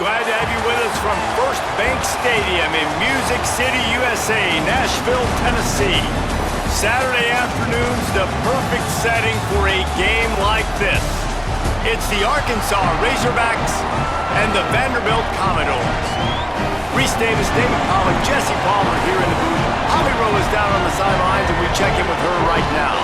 Glad to have you with us from First Bank Stadium in Music City, USA, Nashville, Tennessee. Saturday afternoon's the perfect setting for a game like this. It's the Arkansas Razorbacks and the Vanderbilt Commodores. Reese Davis, David Pollack, Jesse Palmer here in the booth. Javi Roll is down on the sidelines, and we check in with her right now.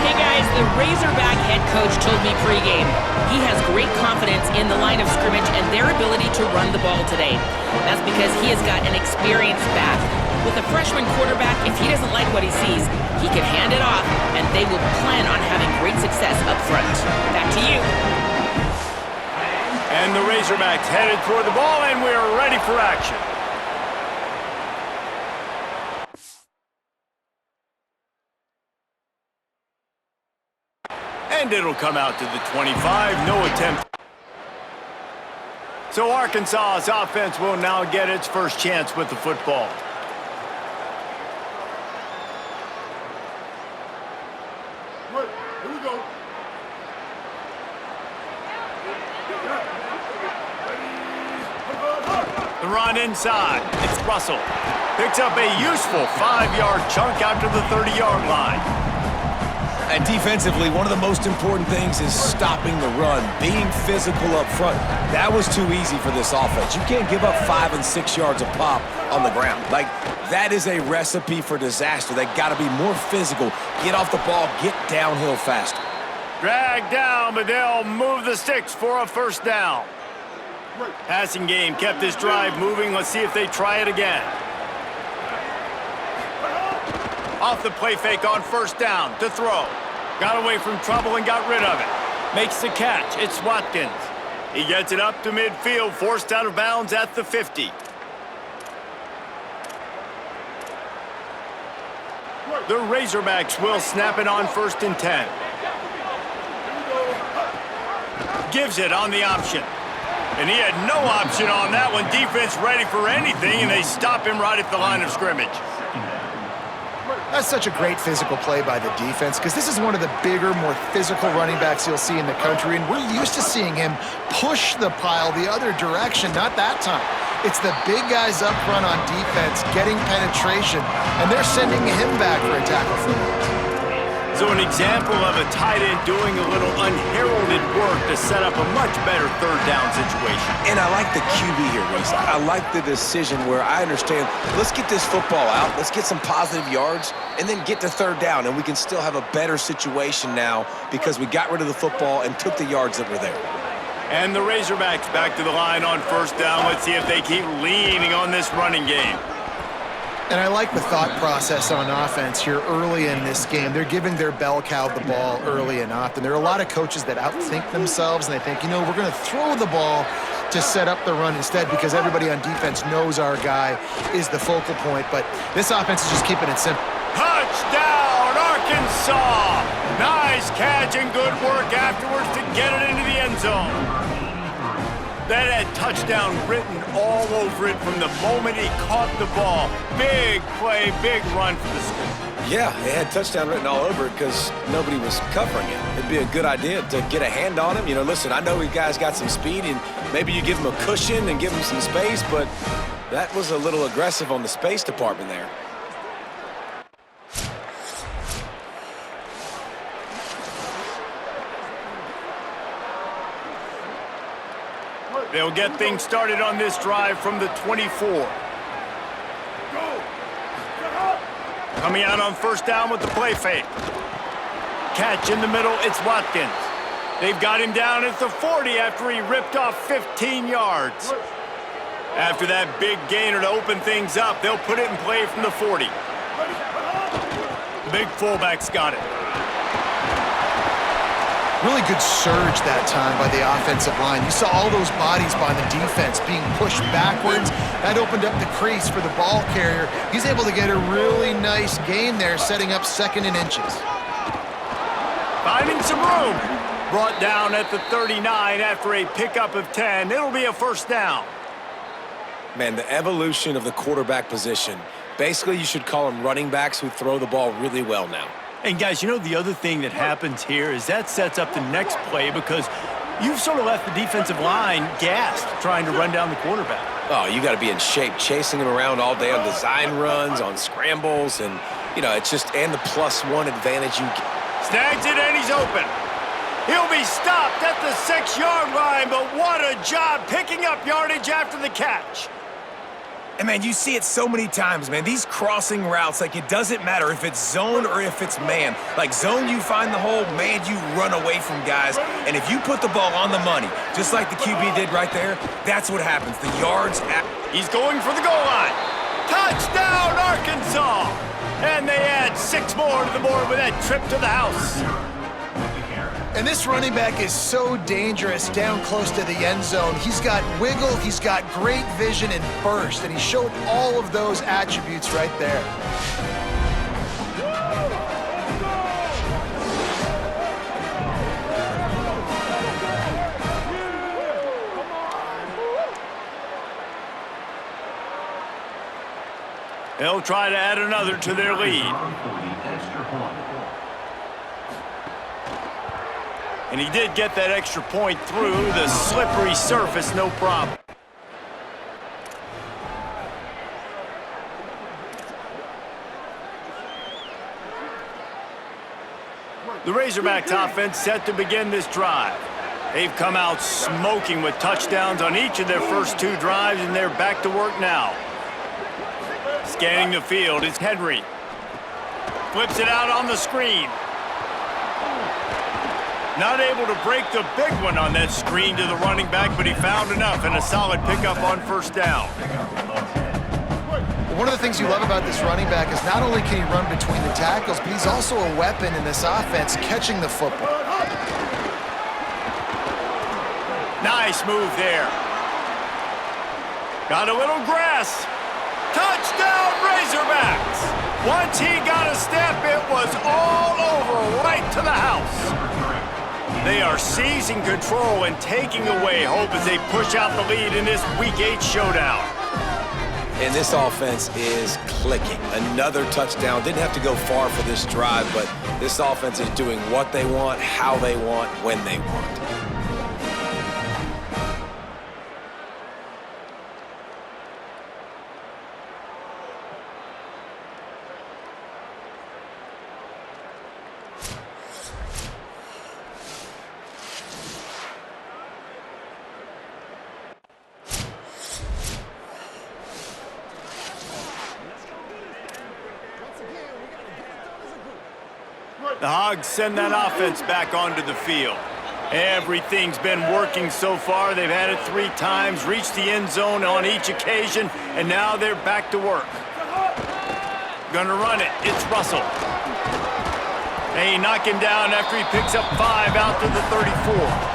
Hey guys, the Razorback head coach told me pregame he has great confidence in the line of scrimmage and their ability to run the ball today. That's because he has got an experienced back. With a freshman quarterback, if he doesn't like what he sees, he can hand it off, and they will plan on having great success up front. Back to you. And the Razorbacks headed toward the ball, and we're ready for action. And it'll come out to the 25, no attempt. So Arkansas's offense will now get its first chance with the football. Here we go. The run inside. It's Russell. Picks up a useful 5-yard chunk after the 30-yard line. And defensively, one of the most important things is stopping the run, being physical up front. That was too easy for this offense. You can't give up 5 and 6 yards a pop on the ground. Like, that is a recipe for disaster. They got to be more physical, get off the ball, get downhill faster. Dragged down, but they'll move the sticks for a first down. Passing game kept this drive moving. Let's see if they try it again. Off the play fake on first down to throw. Got away from trouble and got rid of it. Makes the catch. It's Watkins. He gets it up to midfield, forced out of bounds at the 50. The Razorbacks will snap it on 1st and 10. Gives it on the option. And he had no option on that one. Defense ready for anything, and they stop him right at the line of scrimmage. That's such a great physical play by the defense because this is one of the bigger, more physical running backs you'll see in the country, and we're used to seeing him push the pile the other direction. Not that time. It's the big guys up front on defense getting penetration, and they're sending him back for a tackle for him. So an example of a tight end doing a little unheralded work to set up a much better third down situation. And I like the QB here, Reese. I like the decision where I understand, let's get this football out, let's get some positive yards, and then get to third down, and we can still have a better situation now because we got rid of the football and took the yards that were there. And the Razorbacks back to the line on first down. Let's see if they keep leaning on this running game. And I like the thought process on offense here early in this game. They're giving their bell cow the ball early and often. There are a lot of coaches that outthink themselves, and they think, you know, we're going to throw the ball to set up the run instead because everybody on defense knows our guy is the focal point. But this offense is just keeping it simple. Touchdown, Arkansas! Nice catch and good work afterwards to get it into the end zone. That had touchdown written all over it from the moment he caught the ball. Big play, big run for the school. Yeah, it had touchdown written all over it because nobody was covering it. It'd be a good idea to get a hand on him. You know, listen, I know you guys got some speed, and maybe you give him a cushion and give him some space, but that was a little aggressive on the space department there. They'll get things started on this drive from the 24. Coming out on first down with the play fake. Catch in the middle, it's Watkins. They've got him down at the 40 after he ripped off 15 yards. After that big gainer to open things up, they'll put it in play from the 40. The big fullback's got it. Really good surge that time by the offensive line. You saw all those bodies by the defense being pushed backwards. That opened up the crease for the ball carrier. He's able to get a really nice gain there, setting up 2nd and inches. Finding some room. Brought down at the 39 after a pickup of 10. It'll be a first down. Man, the evolution of the quarterback position. Basically, you should call them running backs who throw the ball really well now. And guys, you know the other thing that happens here is that sets up the next play because You've sort of left the defensive line gassed trying to run down the quarterback. Oh, you got to be in shape, chasing him around all day on design runs, on scrambles, and, you know, it's just, and the +1 advantage you get. Snags it and he's open. He'll be stopped at the 6-yard line, but what a job picking up yardage after the catch. And, man, you see it so many times, man. These crossing routes, like, it doesn't matter if it's zone or if it's man. Like, zone, you find the hole. Man, you run away from guys. And if you put the ball on the money, just like the QB did right there, that's what happens. The yards... He's going for the goal line. Touchdown, Arkansas! And they add 6 more to the board with that trip to the house. And this running back is so dangerous down close to the end zone. He's got wiggle, he's got great vision and burst, and he showed all of those attributes right there. They'll try to add another to their lead. And he did get that extra point through the slippery surface, no problem. The Razorbacks offense set to begin this drive. They've come out smoking with touchdowns on each of their first 2 drives, and they're back to work now. Scanning the field, it's Henry. Flips it out on the screen. Not able to break the big one on that screen to the running back, but he found enough and a solid pickup on first down. One of the things you love about this running back is not only can he run between the tackles, but he's also a weapon in this offense catching the football. Nice move there. Got a little grass. Touchdown, Razorbacks! Once he got a step, it was all over, right to the house. They are seizing control and taking away hope as they push out the lead in this Week 8 showdown. And this offense is clicking. Another touchdown. Didn't have to go far for this drive, but this offense is doing what they want, how they want, when they want. The Hogs send that offense back onto the field. Everything's been working so far. They've had it 3 times, reached the end zone on each occasion, and now they're back to work. Gonna run it. It's Russell. They knock him down after he picks up 5 out to the 34.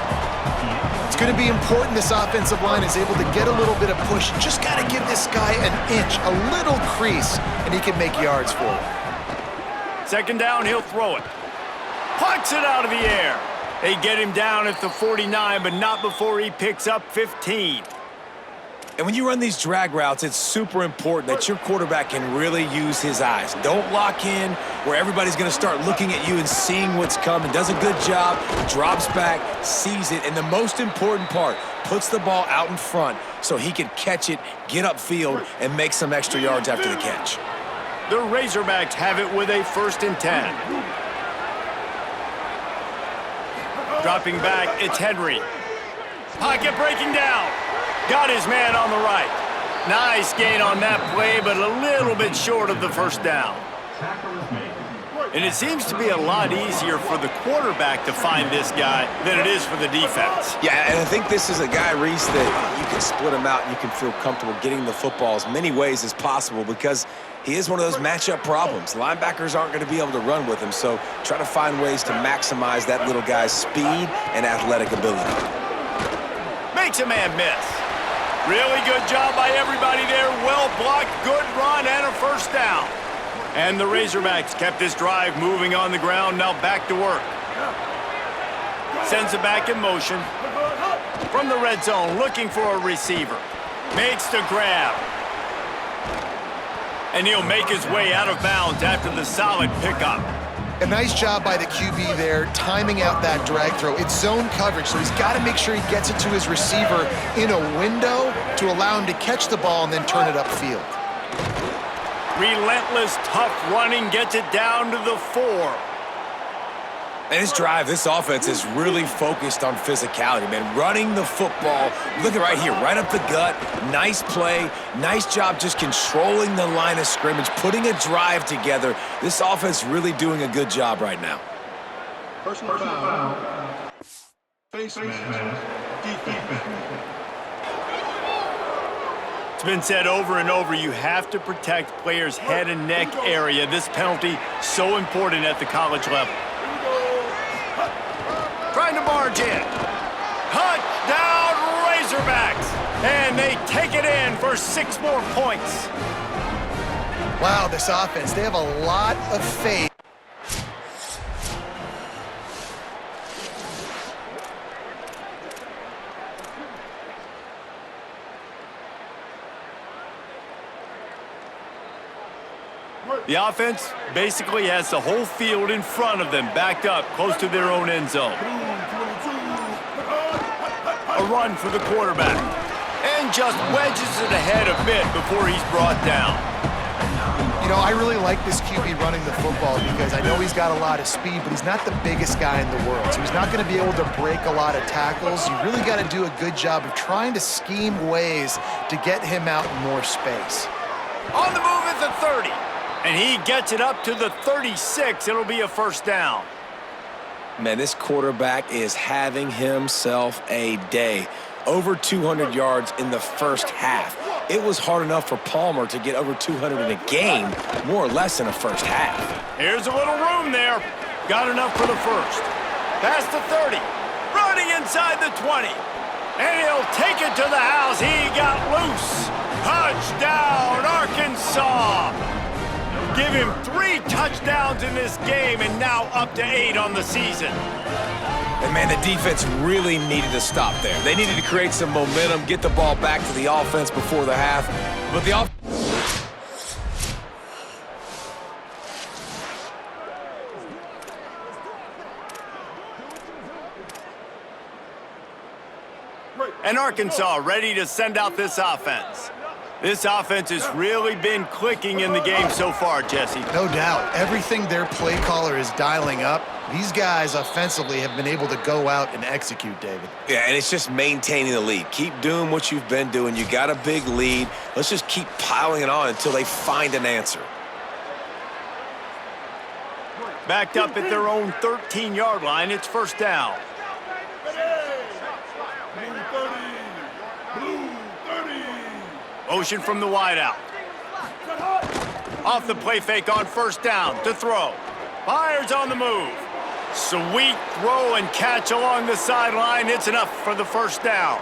It's going to be important this offensive line is able to get a little bit of push. Just got to give this guy an inch, a little crease, and he can make yards for it. Second down, he'll throw it. Pucks it out of the air. They get him down at the 49, but not before he picks up 15. And when you run these drag routes, it's super important that your quarterback can really use his eyes. Don't lock in where everybody's going to start looking at you and seeing what's coming. Does a good job, drops back, sees it, and the most important part, puts the ball out in front so he can catch it, get upfield, and make some extra yards after the catch. The Razorbacks have it with a 1st and 10. Dropping back, it's Henry. Pocket breaking down. Got his man on the right. Nice gain on that play, but a little bit short of the first down. And it seems to be a lot easier for the quarterback to find this guy than it is for the defense. Yeah, and I think this is a guy, Reese, that you can split him out and you can feel comfortable getting the football as many ways as possible because he is one of those matchup problems. Linebackers aren't going to be able to run with him, so try to find ways to maximize that little guy's speed and athletic ability. Makes a man miss. Really good job by everybody there. Well blocked, good run, and a first down. And the Razorbacks kept this drive moving on the ground, now back to work. Sends it back in motion. From the red zone, looking for a receiver. Makes the grab. And he'll make his way out of bounds after the solid pickup. A nice job by the QB there, timing out that drag throw. It's zone coverage, so he's got to make sure he gets it to his receiver in a window to allow him to catch the ball and then turn it upfield. Relentless, tough running gets it down to the 4. And this drive, this offense is really focused on physicality, man. Running the football, look at right here, right up the gut. Nice play, nice job just controlling the line of scrimmage, putting a drive together. This offense really doing a good job right now. Personal foul. Face mask. Defense. It's been said over and over, you have to protect players' head and neck area. This penalty, so important at the college level. Trying to barge in. Touchdown, Razorbacks! And they take it in for 6 more points. Wow, this offense, they have a lot of faith. The offense basically has the whole field in front of them, backed up close to their own end zone. A run for the quarterback. And just wedges it ahead a bit before he's brought down. You know, I really like this QB running the football because I know he's got a lot of speed, but he's not the biggest guy in the world. So he's not going to be able to break a lot of tackles. You really got to do a good job of trying to scheme ways to get him out in more space. On the move at the 30. And he gets it up to the 36. It'll be a first down. Man, this quarterback is having himself a day. Over 200 yards in the first half. It was hard enough for Palmer to get over 200 in a game, more or less in a first half. Here's a little room there. Got enough for the first. Past the 30. Running inside the 20. And he'll take it to the house. He got loose. Touchdown, Arkansas. Give him 3 touchdowns in this game and now up to 8 on the season. And, man, the defense really needed to stop there. They needed to create some momentum, get the ball back to the offense before the half. But the offense... And Arkansas ready to send out this offense. This offense has really been clicking in the game so far, Jesse. No doubt. Everything their play caller is dialing up, these guys offensively have been able to go out and execute, David. Yeah, and it's just maintaining the lead. Keep doing what you've been doing. You got a big lead. Let's just keep piling it on until they find an answer. Backed up at their own 13-yard line, it's first down. Motion from the wideout. Off the play fake on first down to throw. Fires on the move. Sweet throw and catch along the sideline. It's enough for the first down.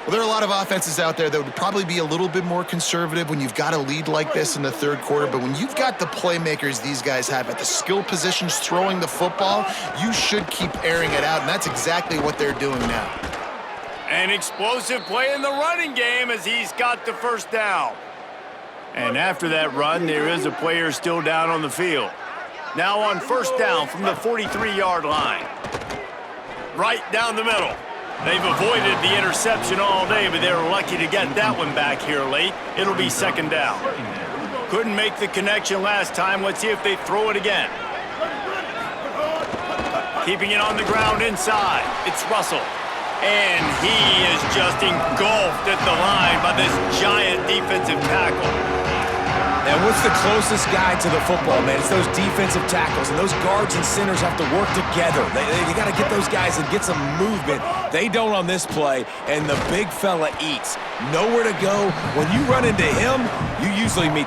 Well, there are a lot of offenses out there that would probably be a little bit more conservative when you've got a lead like this in the third quarter, but when you've got the playmakers these guys have at the skill positions throwing the football, you should keep airing it out, and that's exactly what they're doing now. An explosive play in the running game as he's got the first down. And after that run, there is a player still down on the field. Now on first down from the 43-yard line. Right down the middle. They've avoided the interception all day, but they're lucky to get that one back here late. It'll be second down. Couldn't make the connection last time. Let's see if they throw it again. Keeping it on the ground inside. It's Russell. And he is just engulfed at the line by this giant defensive tackle. Now, what's the closest guy to the football, man? It's those defensive tackles, and those guards and centers have to work together. They got to get those guys and get some movement. They don't on this play, and the big fella eats. Nowhere to go. When you run into him, you usually meet...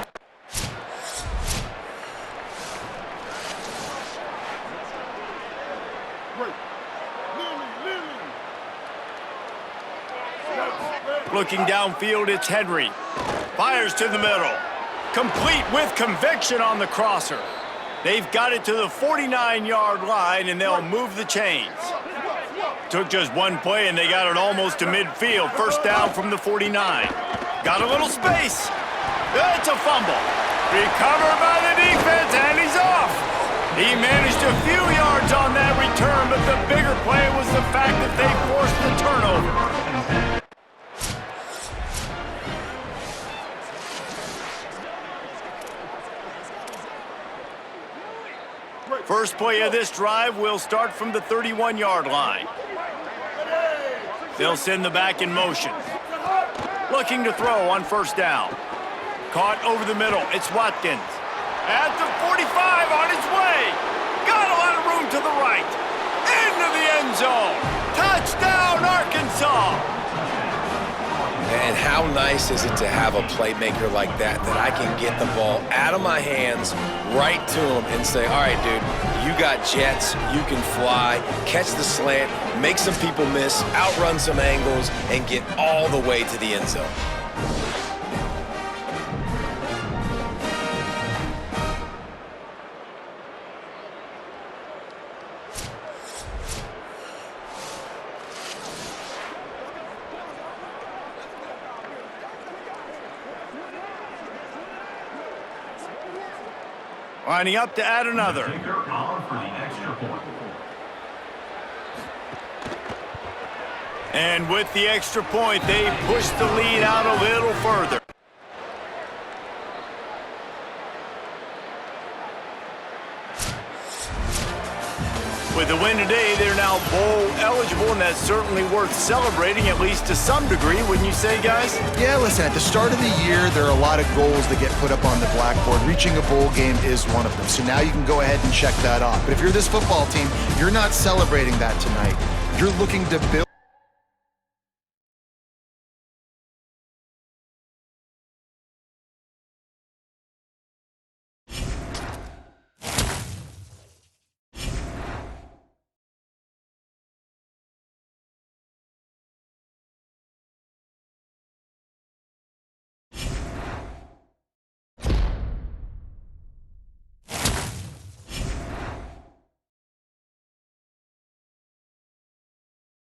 Looking downfield, it's Henry. Fires to the middle. Complete with conviction on the crosser. They've got it to the 49-yard line, and they'll move the chains. Took just one play, and they got it almost to midfield. First down from the 49. Got a little space. It's a fumble. Recovered by the defense, and he's off. He managed a few yards on that return, but the bigger play was the fact that they forced the turnover. First play of this drive will start from the 31-yard line. They'll send the back in motion. Looking to throw on first down. Caught over the middle. It's Watkins. At the 45 on his way. Got a lot of room to the right. Into the end zone. Touchdown, Arkansas. And how nice is it to have a playmaker like that I can get the ball out of my hands right to him and say, all right, dude, you got jets, you can fly, catch the slant, make some people miss, outrun some angles, and get all the way to the end zone. Lining up to add another. And with the extra point, they push the lead out a little further. With the win today, they're now bowl eligible, and that's certainly worth celebrating, at least to some degree, wouldn't you say, guys? Yeah, listen, at the start of the year, there are a lot of goals that get put up on the blackboard. Reaching a bowl game is one of them. So now you can go ahead and check that off. But if you're this football team, you're not celebrating that tonight. You're looking to build